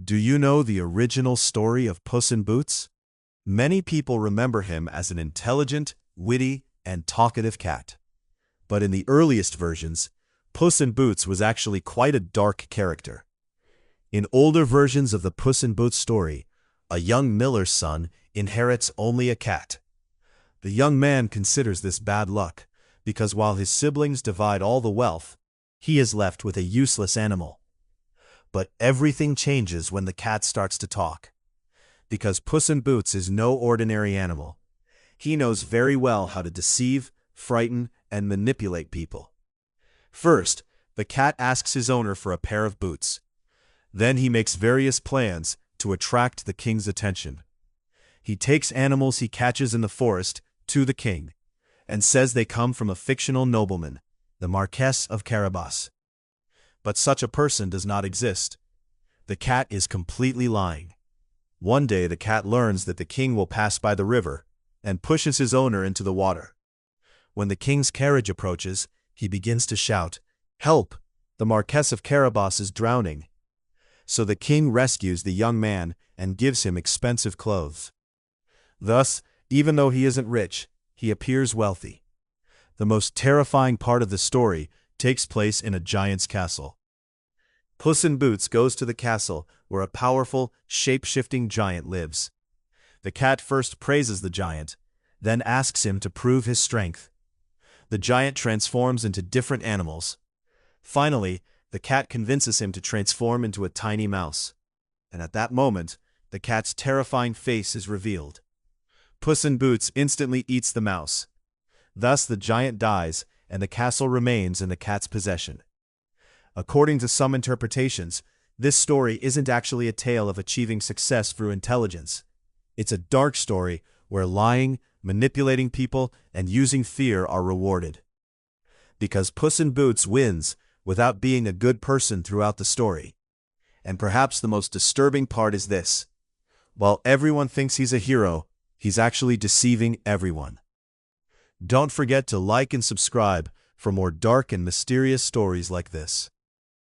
Do you know the original story of Puss in Boots? Many people remember him as an intelligent, witty, and talkative cat. But in the earliest versions, Puss in Boots was actually quite a dark character. In older versions of the Puss in Boots story, a young miller's son inherits only a cat. The young man considers this bad luck, because while his siblings divide all the wealth, he is left with a useless animal. But everything changes when the cat starts to talk. Because Puss in Boots is no ordinary animal. He knows very well how to deceive, frighten, and manipulate people. First, the cat asks his owner for a pair of boots. Then he makes various plans to attract the king's attention. He takes animals he catches in the forest to the king, and says they come from a fictional nobleman, the Marquess of Carabas. But such a person does not exist. The cat is completely lying. One day the cat learns that the king will pass by the river, and pushes his owner into the water. When the king's carriage approaches, he begins to shout, "Help! The Marquess of Carabas is drowning." So the king rescues the young man and gives him expensive clothes. Thus, even though he isn't rich, he appears wealthy. The most terrifying part of the story takes place in a giant's castle. Puss in Boots goes to the castle where a powerful, shape-shifting giant lives. The cat first praises the giant, then asks him to prove his strength. The giant transforms into different animals. Finally, the cat convinces him to transform into a tiny mouse. And at that moment, the cat's terrifying face is revealed. Puss in Boots instantly eats the mouse. Thus the giant dies, and the castle remains in the cat's possession. According to some interpretations, this story isn't actually a tale of achieving success through intelligence. It's a dark story where lying, manipulating people, and using fear are rewarded. Because Puss in Boots wins without being a good person throughout the story. And perhaps the most disturbing part is this: while everyone thinks he's a hero, he's actually deceiving everyone. Don't forget to like and subscribe for more dark and mysterious stories like this.